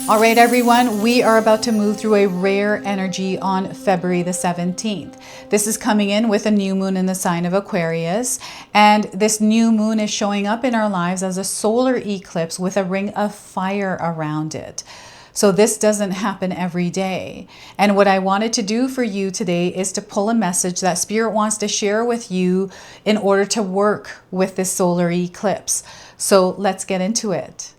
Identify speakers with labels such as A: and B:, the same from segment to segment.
A: All right, everyone, we are about to move through a rare energy on February the 17th. This is coming in with a new moon in the sign of Aquarius, and this new moon is showing up in our lives as a solar eclipse with a ring of fire around it. So this doesn't happen every day. And what I wanted to do for you today is to pull a message that Spirit wants to share with you in order to work with this solar eclipse. So let's get into it.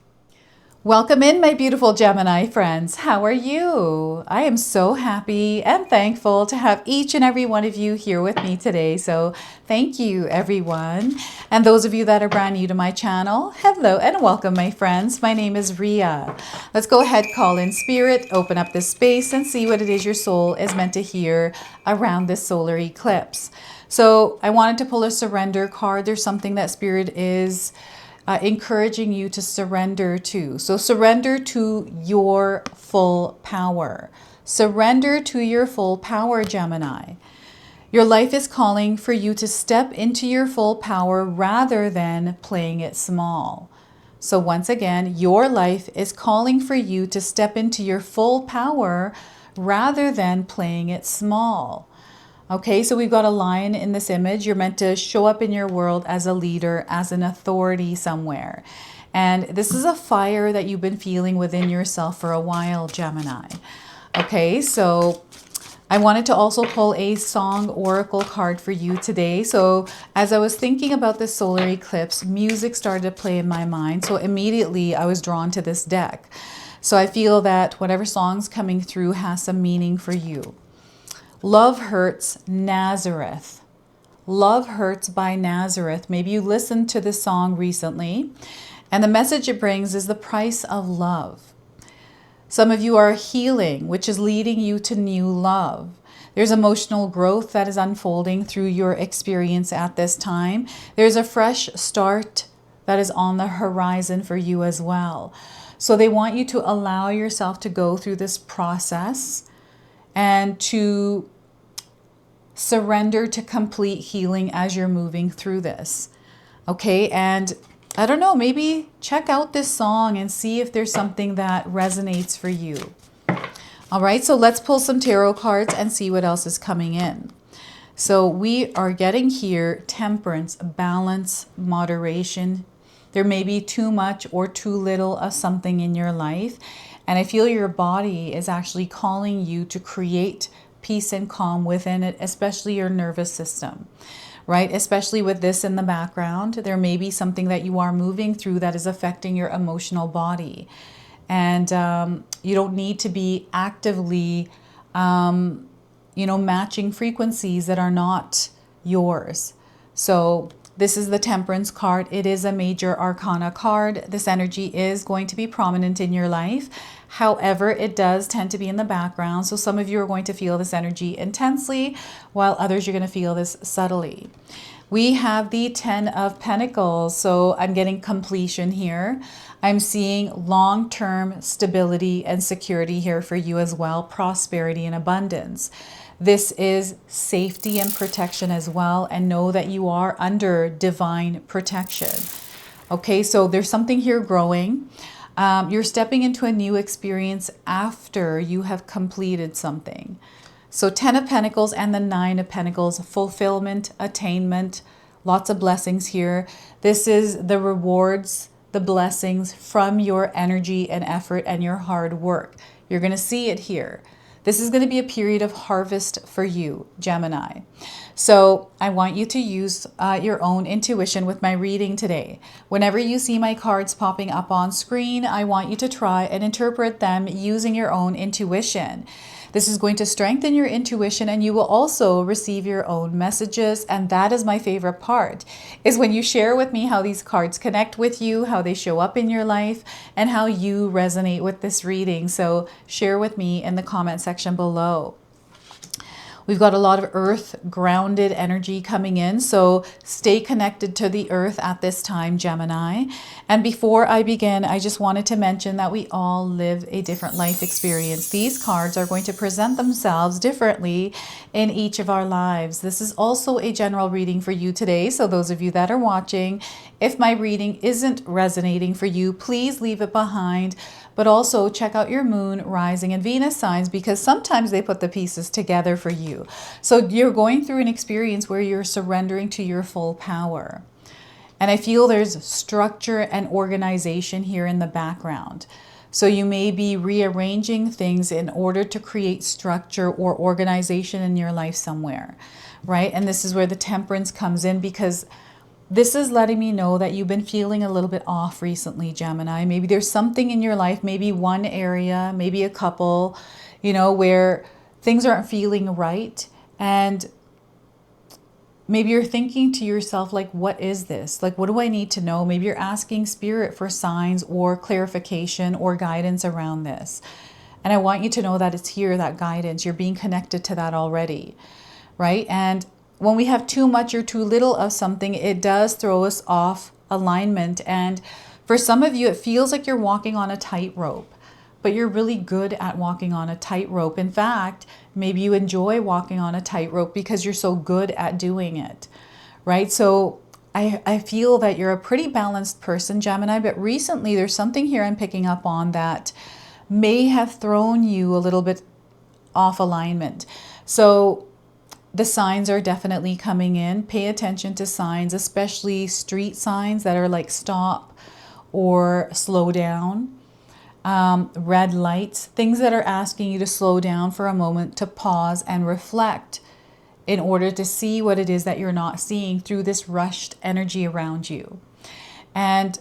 A: Welcome in, my beautiful Gemini friends. How are you? I am so happy and thankful to have each and every one of you here with me today. So thank you, everyone. And those of you that are brand new to my channel, hello and welcome, my friends. My name is Ria. Let's go ahead, call in Spirit, open up this space and see what it is your soul is meant to hear around this solar eclipse. So I wanted to pull a surrender card. There's something that Spirit is encouraging you to surrender to. So surrender to your full power. Surrender to your full power, Gemini. Your life is calling for you to step into your full power rather than playing it small. So once again, your life is calling for you to step into your full power rather than playing it small. Okay, so we've got a lion in this image. You're meant to show up in your world as a leader, as an authority somewhere. And this is a fire that you've been feeling within yourself for a while, Gemini. Okay, so I wanted to also pull a song oracle card for you today. So as I was thinking about this solar eclipse, music started to play in my mind. So immediately I was drawn to this deck. So I feel that whatever song's coming through has some meaning for you. Love Hurts, Nazareth. Love Hurts by Nazareth. Maybe you listened to this song recently, and the message it brings is the price of love. Some of you are healing, which is leading you to new love. There's emotional growth that is unfolding through your experience at this time. There's a fresh start that is on the horizon for you as well. So they want you to allow yourself to go through this process and to surrender to complete healing as you're moving through this. Okay, and I don't know, maybe check out this song and see if there's something that resonates for you. All right, so let's pull some tarot cards and see what else is coming in. So we are getting here temperance, balance, moderation. There may be too much or too little of something in your life. And I feel your body is actually calling you to create peace and calm within it, especially your nervous system, right? Especially with this in the background, there may be something that you are moving through that is affecting your emotional body. And you don't need to be actively, matching frequencies that are not yours. So this is the Temperance card. It is a major arcana card. This energy is going to be prominent in your life. However, it does tend to be in the background. So some of you are going to feel this energy intensely, while others you're going to feel this subtly. We have the 10 of Pentacles. So I'm getting completion here. I'm seeing long-term stability and security here for you as well. Prosperity and abundance. This is safety and protection as well, and know that you are under divine protection. Okay, so there's something here growing. You're stepping into a new experience after you have completed something. So 10 of Pentacles and the 9 of Pentacles, fulfillment, attainment, lots of blessings here. This is the rewards, the blessings from your energy and effort and your hard work. You're going to see it here. This is going to be a period of harvest for you, Gemini. So I want you to use your own intuition with my reading today. Whenever you see my cards popping up on screen, I want you to try and interpret them using your own intuition. This is going to strengthen your intuition, and you will also receive your own messages. And that is my favorite part, is when you share with me how these cards connect with you, how they show up in your life, and how you resonate with this reading. So share with me in the comment section below. We've got a lot of earth grounded energy coming in, so stay connected to the earth at this time, Gemini. And before I begin, I just wanted to mention that we all live a different life experience. These cards are going to present themselves differently in each of our lives. This is also a general reading for you today, so those of you that are watching, If my reading isn't resonating for you, please leave it behind. But also check out your moon, rising, and Venus signs, because sometimes they put the pieces together for you. So you're going through an experience where you're surrendering to your full power. And I feel there's structure and organization here in the background. So you may be rearranging things in order to create structure or organization in your life somewhere, right? And this is where the Temperance comes in, because this is letting me know that you've been feeling a little bit off recently, Gemini. Maybe there's something in your life, maybe one area, maybe a couple, where things aren't feeling right. And maybe you're thinking to yourself, like, what is this? Like, what do I need to know? Maybe you're asking Spirit for signs or clarification or guidance around this. And I want you to know that it's here, that guidance. You're being connected to that already, right? And when we have too much or too little of something, it does throw us off alignment. And for some of you, it feels like you're walking on a tightrope, but you're really good at walking on a tightrope. In fact, maybe you enjoy walking on a tightrope because you're so good at doing it, right? So I feel that you're a pretty balanced person, Gemini, but recently there's something here I'm picking up on that may have thrown you a little bit off alignment. So the signs are definitely coming in. Pay attention to signs, especially street signs that are like stop or slow down. Red lights, things that are asking you to slow down for a moment, to pause and reflect in order to see what it is that you're not seeing through this rushed energy around you. And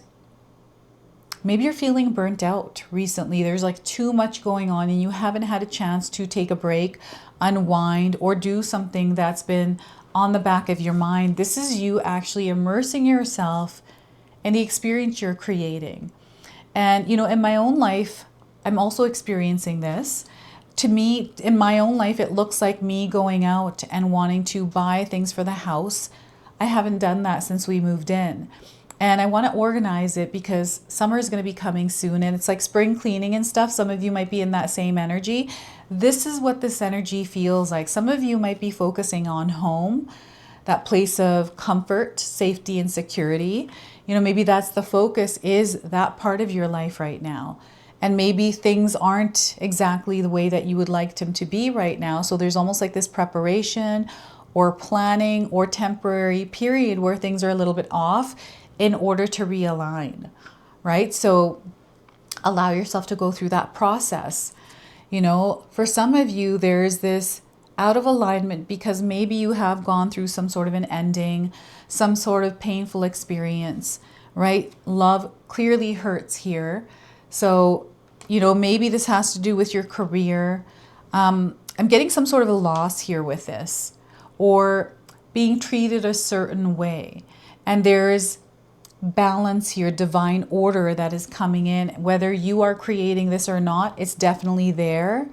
A: maybe you're feeling burnt out recently. There's like too much going on and you haven't had a chance to take a break, unwind, or do something that's been on the back of your mind. This is you actually immersing yourself in the experience you're creating. And, in my own life, I'm also experiencing this. To me, in my own life, it looks like me going out and wanting to buy things for the house. I haven't done that since we moved in. And I want to organize it because summer is going to be coming soon. And it's like spring cleaning and stuff. Some of you might be in that same energy. This is what this energy feels like. Some of you might be focusing on home, that place of comfort, safety, and security. Maybe that's the focus, is that part of your life right now. And maybe things aren't exactly the way that you would like them to be right now. So there's almost like this preparation or planning or temporary period where things are a little bit off in order to realign, right? So allow yourself to go through that process. For some of you, there's this out of alignment because maybe you have gone through some sort of an ending, some sort of painful experience, right? Love clearly hurts here. So, maybe this has to do with your career. I'm getting some sort of a loss here with this, or being treated a certain way. And there's balance here, divine order that is coming in. Whether you are creating this or not, it's definitely there.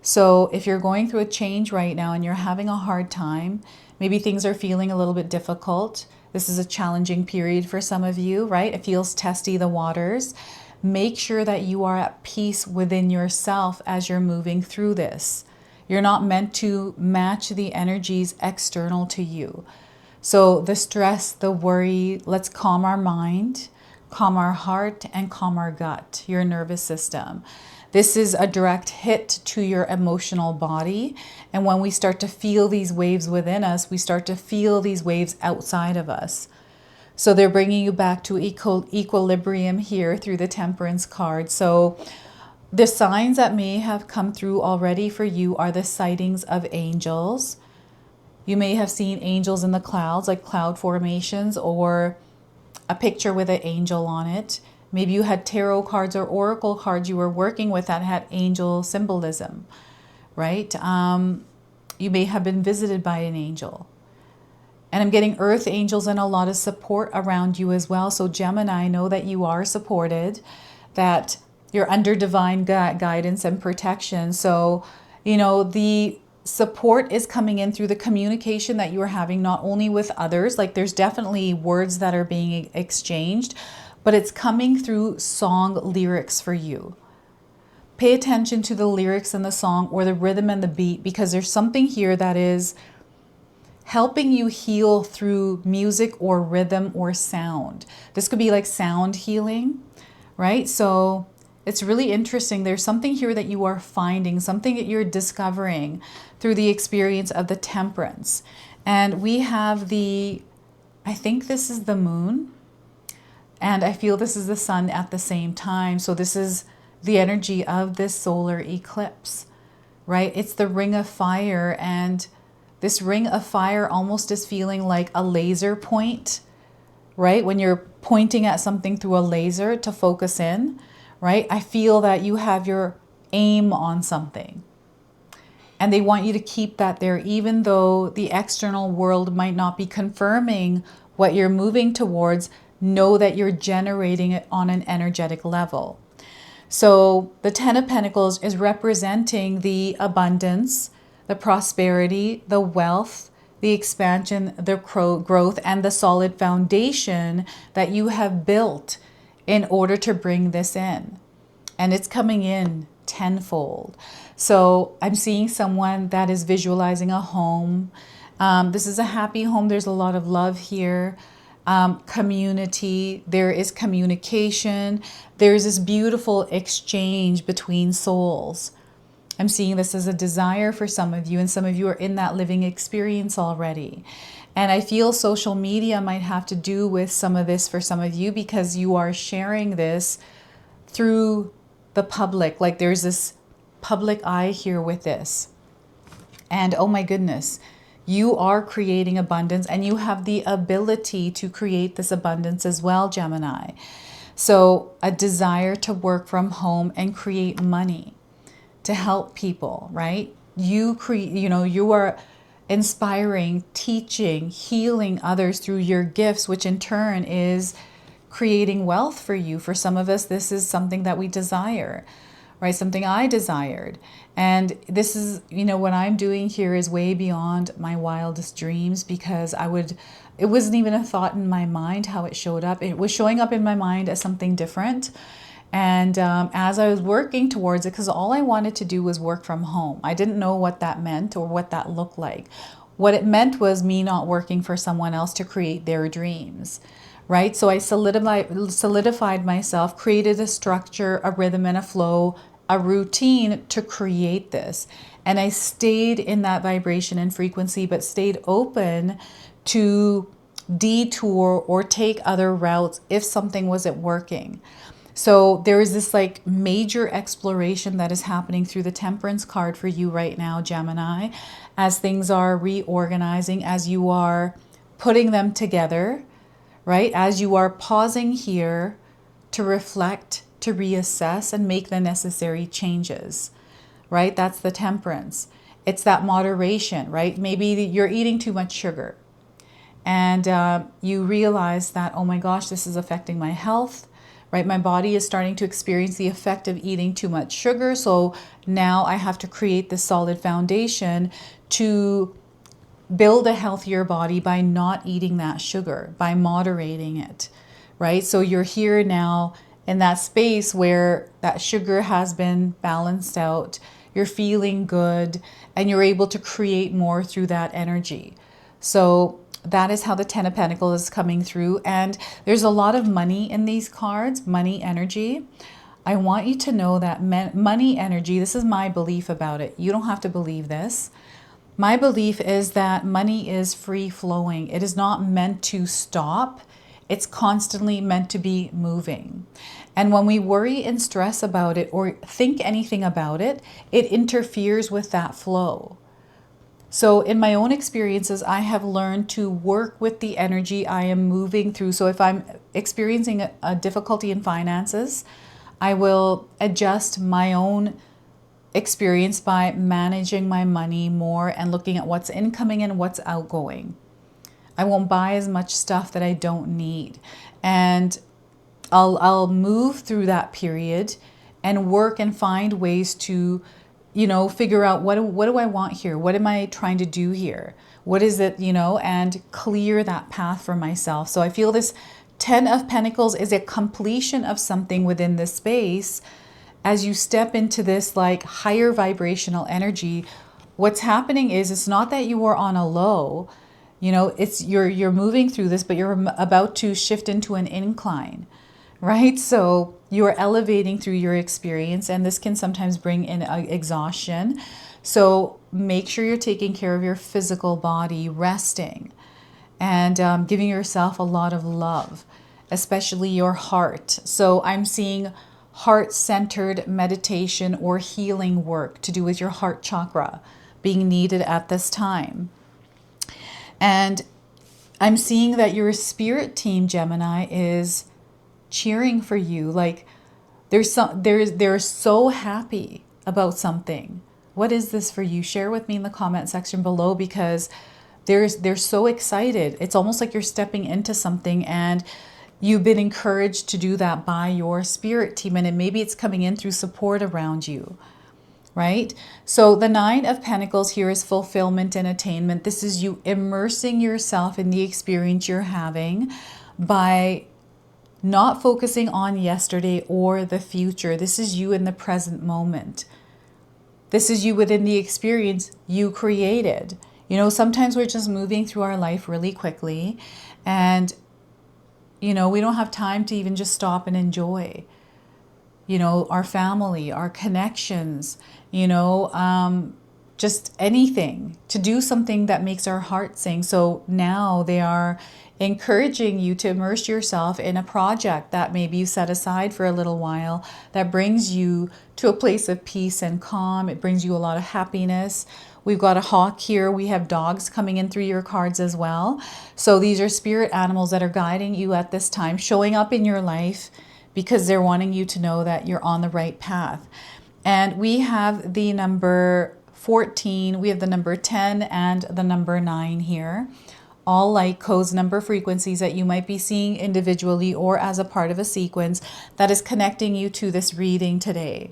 A: So if you're going through a change right now and you're having a hard time, maybe things are feeling a little bit difficult. This is a challenging period for some of you, right? It feels testy, the waters. Make sure that you are at peace within yourself as you're moving through this. You're not meant to match the energies external to you. So the stress, the worry, let's calm our mind, calm our heart, and calm our gut, your nervous system. This is a direct hit to your emotional body. And when we start to feel these waves within us, we start to feel these waves outside of us. So they're bringing you back to equilibrium here through the Temperance card. So the signs that may have come through already for you are the sightings of angels. You may have seen angels in the clouds, like cloud formations, or a picture with an angel on it. Maybe you had tarot cards or oracle cards you were working with that had angel symbolism, right? You may have been visited by an angel. And I'm getting earth angels and a lot of support around you as well. So Gemini, know that you are supported, that you're under divine guidance and protection. So, the support is coming in through the communication that you are having, not only with others, like there's definitely words that are being exchanged, but it's coming through song lyrics for you. Pay attention to the lyrics in the song or the rhythm and the beat, because there's something here that is helping you heal through music or rhythm or sound. This could be like sound healing, right? So it's really interesting. There's something here that you are finding, something that you're discovering through the experience of the Temperance. And we have I think this is the moon, and I feel this is the sun at the same time. So this is the energy of this solar eclipse, right? It's the ring of fire, and this ring of fire almost is feeling like a laser point, right? When you're pointing at something through a laser to focus in, right? I feel that you have your aim on something, and they want you to keep that there, even though the external world might not be confirming what you're moving towards. Know that you're generating it on an energetic level. So the Ten of Pentacles is representing the abundance, the prosperity, the wealth, the expansion, the growth, and the solid foundation that you have built in order to bring this in. And it's coming in tenfold. So I'm seeing someone that is visualizing a home. This is a happy home. There's a lot of love here. Community, there is communication, there's this beautiful exchange between souls. I'm seeing this as a desire for some of you, and some of you are in that living experience already. And I feel social media might have to do with some of this for some of you, because you are sharing this through the public. Like there's this public eye here with this. And oh my goodness, you are creating abundance, and you have the ability to create this abundance as well, Gemini. So a desire to work from home and create money to help people, right? You are inspiring, teaching, healing others through your gifts, which in turn is creating wealth for you. For some of us, this is something that we desire, right? Something I desired. And this is, what I'm doing here is way beyond my wildest dreams, because it wasn't even a thought in my mind how it showed up. It was showing up in my mind as something different. And as I was working towards it, because all I wanted to do was work from home. I didn't know what that meant or what that looked like. What it meant was me not working for someone else to create their dreams, right? So I solidified myself, created a structure, a rhythm, and a flow, a routine to create this. And I stayed in that vibration and frequency, but stayed open to detour or take other routes if something wasn't working. So there is this like major exploration that is happening through the Temperance card for you right now, Gemini, as things are reorganizing, as you are putting them together, right? As you are pausing here to reflect, to reassess, and make the necessary changes, right? That's the Temperance. It's that moderation, right? Maybe you're eating too much sugar, and you realize that, oh my gosh, this is affecting my health, right? My body is starting to experience the effect of eating too much sugar. So now I have to create this solid foundation to build a healthier body by not eating that sugar, by moderating it, right? So you're here now in that space where that sugar has been balanced out. You're feeling good, and you're able to create more through that energy. So that is how the Ten of Pentacles is coming through. And there's a lot of money in these cards, money energy. I want you to know that money energy, this is my belief about it. You don't have to believe this. My belief is that money is free flowing. It is not meant to stop. It's constantly meant to be moving. And when we worry and stress about it or think anything about it, it interferes with that flow. So in my own experiences, I have learned to work with the energy I am moving through. So if I'm experiencing a difficulty in finances, I will adjust my own experience by managing my money more and looking at what's incoming and what's outgoing. I won't buy as much stuff that I don't need. And I'll move through that period and work and find ways to figure out what do I want here? What am I trying to do here? What is it, and clear that path for myself. So I feel this Ten of Pentacles is a completion of something within this space. As you step into this like higher vibrational energy, what's happening is it's not that you are on a low. You know, it's you're moving through this, but you're about to shift into an incline, right? So you're elevating through your experience, and this can sometimes bring in exhaustion. So make sure you're taking care of your physical body, resting, and giving yourself a lot of love, especially your heart. So I'm seeing heart-centered meditation or healing work to do with your heart chakra being needed at this time. And I'm seeing that your spirit team, Gemini, is cheering for you. Like they're so happy about something. What is this for you? Share with me in the comment section below, because they're so excited. It's almost like you're stepping into something, and you've been encouraged to do that by your spirit team, and maybe it's coming in through support around you. Right? So the Nine of Pentacles here is fulfillment and attainment. This is you immersing yourself in the experience you're having by not focusing on yesterday or the future. This is you in the present moment. This is you within the experience you created. You know, sometimes we're just moving through our life really quickly, and, you know, we don't have time to even just stop and enjoy, you know, our family, our connections, you know, just anything, to do something that makes our heart sing. So now they are encouraging you to immerse yourself in a project that maybe you set aside for a little while, that brings you to a place of peace and calm. It brings you a lot of happiness. We've got a hawk here. We have dogs coming in through your cards as well. So these are spirit animals that are guiding you at this time, showing up in your life, because they're wanting you to know that you're on the right path. And we have the number 14, we have the number 10 and the number 9 here. All light codes, number frequencies that you might be seeing individually or as a part of a sequence that is connecting you to this reading today.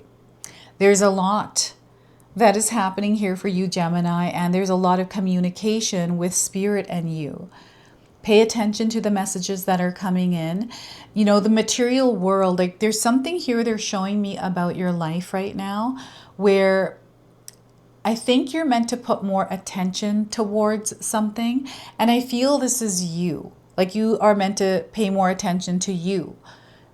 A: There's a lot that is happening here for you, Gemini, and there's a lot of communication with spirit and you. Pay attention to the messages that are coming in. You know, the material world, like there's something here they're showing me about your life right now where I think you're meant to put more attention towards something. And I feel this is you. Like you are meant to pay more attention to you,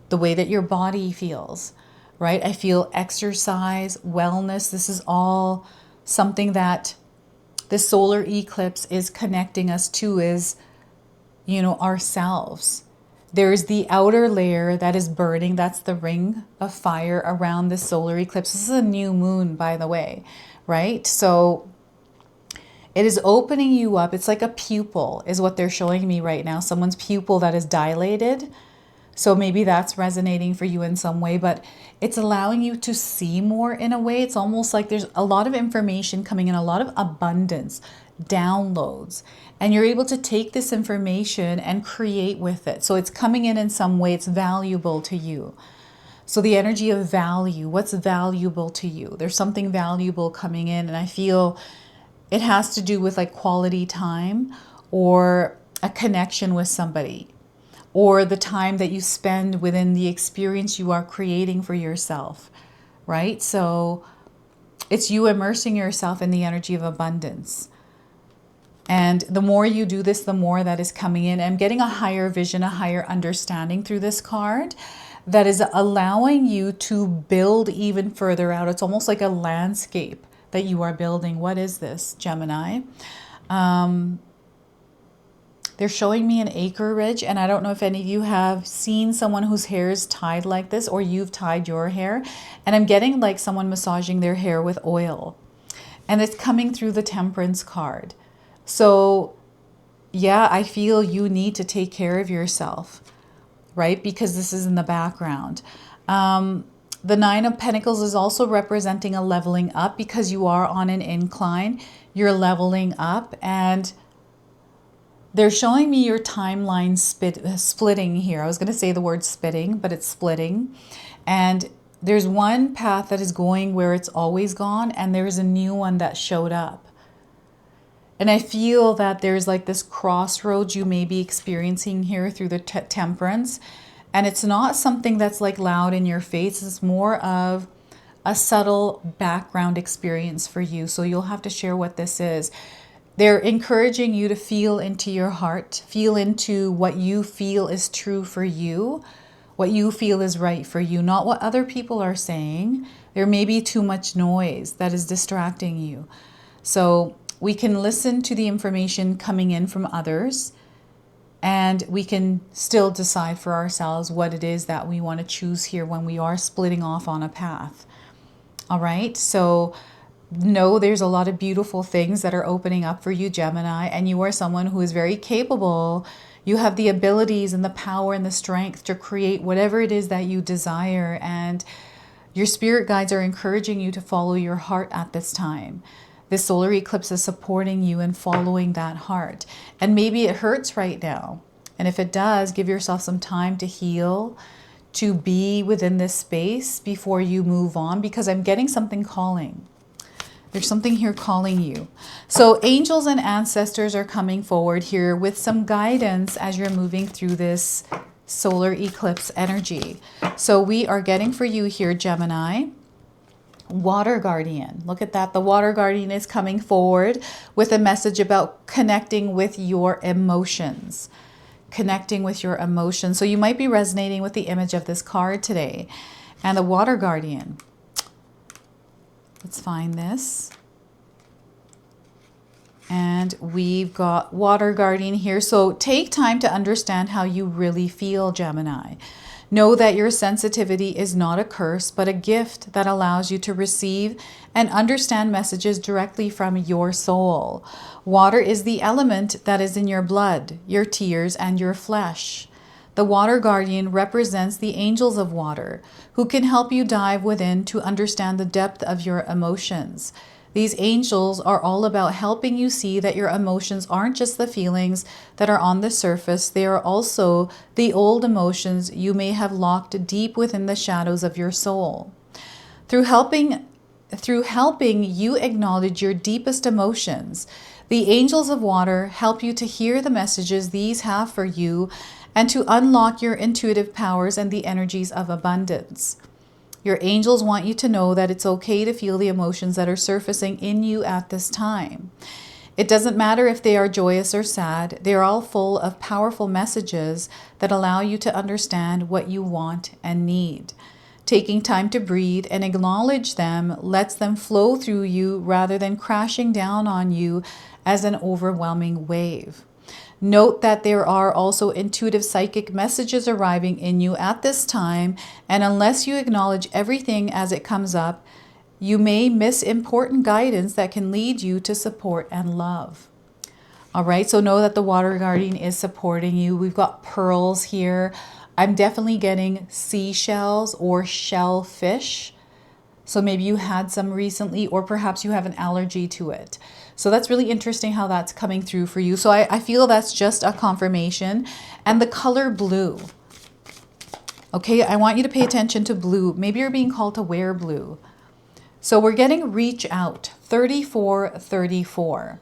A: the way that your body feels, right? I feel exercise, wellness. This is all something that the solar eclipse is connecting us to, is, you know, ourselves. There's the outer layer that is burning. That's the ring of fire around the solar eclipse. This is a new moon, by the way, right? So it is opening you up. It's like a pupil is what they're showing me right now. Someone's pupil that is dilated. So maybe that's resonating for you in some way, but it's allowing you to see more in a way. It's almost like there's a lot of information coming in, a lot of abundance, downloads, and you're able to take this information and create with it. So it's coming in some way. It's valuable to you. So the energy of value, what's valuable to you? There's something valuable coming in, and I feel it has to do with like quality time or a connection with somebody, or the time that you spend within the experience you are creating for yourself, right? So it's you immersing yourself in the energy of abundance. And the more you do this, the more that is coming in. I'm getting a higher vision, a higher understanding through this card that is allowing you to build even further out. It's almost like a landscape that you are building. What is this, Gemini? They're showing me an acreage, and I don't know if any of you have seen someone whose hair is tied like this, or you've tied your hair. And I'm getting like someone massaging their hair with oil. And it's coming through the Temperance card. So yeah, I feel you need to take care of yourself, right? Because this is in the background. The Nine of Pentacles is also representing a leveling up, because you are on an incline. You're leveling up, and they're showing me your timeline splitting here. I was going to say the word spitting, but it's splitting. And there's one path that is going where it's always gone, and there's a new one that showed up. And I feel that there's like this crossroads you may be experiencing here through the Temperance. And it's not something that's like loud in your face. It's more of a subtle background experience for you. So you'll have to share what this is. They're encouraging you to feel into your heart, feel into what you feel is true for you, what you feel is right for you, not what other people are saying. There may be too much noise that is distracting you. So we can listen to the information coming in from others, and we can still decide for ourselves what it is that we want to choose here when we are splitting off on a path. All right, so know there's a lot of beautiful things that are opening up for you, Gemini, and you are someone who is very capable. You have the abilities and the power and the strength to create whatever it is that you desire, and your spirit guides are encouraging you to follow your heart at this time. This solar eclipse is supporting you in following that heart. And maybe it hurts right now. And if it does, give yourself some time to heal, to be within this space before you move on, because I'm getting something calling. There's something here calling you. So angels and ancestors are coming forward here with some guidance as you're moving through this solar eclipse energy. So we are getting for you here, Gemini, Water Guardian. Look at that. The Water Guardian is coming forward with a message about connecting with your emotions. Connecting with your emotions. So you might be resonating with the image of this card today. And the Water Guardian. Let's find this. And we've got Water Guardian here. So take time to understand how you really feel, Gemini. Know that your sensitivity is not a curse, but a gift that allows you to receive and understand messages directly from your soul. Water is the element that is in your blood, your tears, and your flesh. The Water Guardian represents the angels of water, who can help you dive within to understand the depth of your emotions. These angels are all about helping you see that your emotions aren't just the feelings that are on the surface. They are also the old emotions you may have locked deep within the shadows of your soul. Through helping you acknowledge your deepest emotions, the angels of water help you to hear the messages these have for you and to unlock your intuitive powers and the energies of abundance. Your angels want you to know that it's okay to feel the emotions that are surfacing in you at this time. It doesn't matter if they are joyous or sad. They are all full of powerful messages that allow you to understand what you want and need. Taking time to breathe and acknowledge them lets them flow through you rather than crashing down on you as an overwhelming wave. Note that there are also intuitive psychic messages arriving in you at this time, and unless you acknowledge everything as it comes up, you may miss important guidance that can lead you to support and love. All right, so know that the Water Guardian is supporting you. We've got pearls here. I'm definitely getting seashells or shellfish. So maybe you had some recently, or perhaps you have an allergy to it. So that's really interesting how that's coming through for you. So I feel that's just a confirmation. And the color blue. Okay, I want you to pay attention to blue. Maybe you're being called to wear blue. So we're getting reach out, 3434.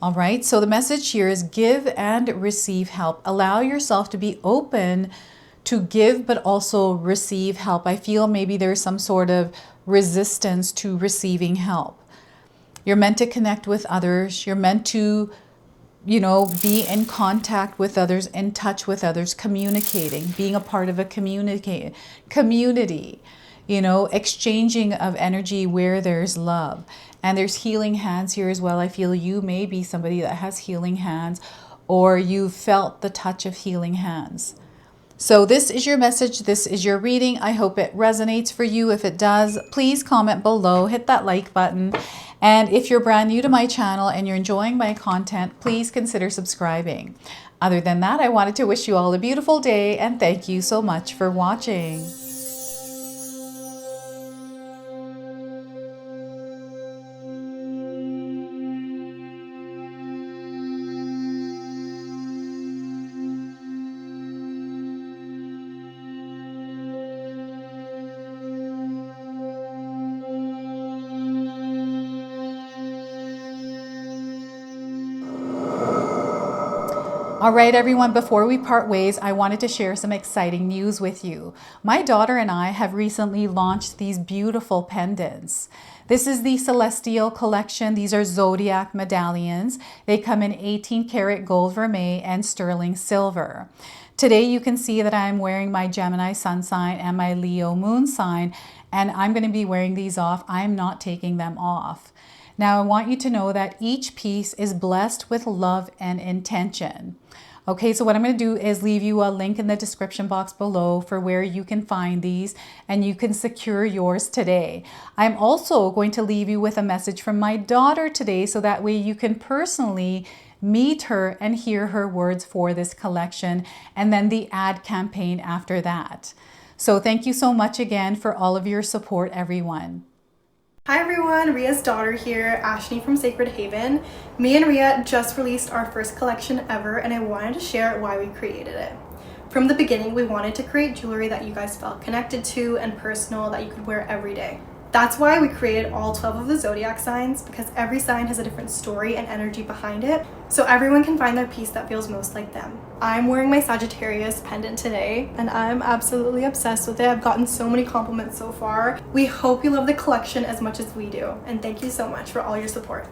A: All right, so the message here is give and receive help. Allow yourself to be open to give, but also receive help. I feel maybe there's some sort of resistance to receiving help. You're meant to connect with others. You're meant to, be in contact with others, in touch with others, communicating, being a part of a community, exchanging of energy where there's love. And there's healing hands here as well. I feel you may be somebody that has healing hands, or you've felt the touch of healing hands. So this is your message. This is your reading. I hope it resonates for you. If it does, please comment below, hit that like button. And if you're brand new to my channel and you're enjoying my content, please consider subscribing. Other than that, I wanted to wish you all a beautiful day and thank you so much for watching. All right, everyone, before we part ways, I wanted to share some exciting news with you. My daughter and I have recently launched these beautiful pendants. This is the Celestial Collection. These are zodiac medallions. They come in 18 karat gold vermeil and sterling silver. Today you can see that I'm wearing my Gemini sun sign and my Leo moon sign, and I'm going to be wearing these off. I'm not taking them off. Now, I want you to know that each piece is blessed with love and intention. Okay, so what I'm going to do is leave you a link in the description box below for where you can find these and you can secure yours today. I'm also going to leave you with a message from my daughter today so that way you can personally meet her and hear her words for this collection, and then the ad campaign after that. So thank you so much again for all of your support, everyone.
B: Hi everyone, Ria's daughter here, Ashley from Sacred Haven. Me and Ria just released our first collection ever, and I wanted to share why we created it. From the beginning, we wanted to create jewelry that you guys felt connected to and personal, that you could wear every day. That's why we created all 12 of the zodiac signs, because every sign has a different story and energy behind it, so everyone can find their piece that feels most like them. I'm wearing my Sagittarius pendant today, and I'm absolutely obsessed with it. I've gotten so many compliments so far. We hope you love the collection as much as we do, and thank you so much for all your support.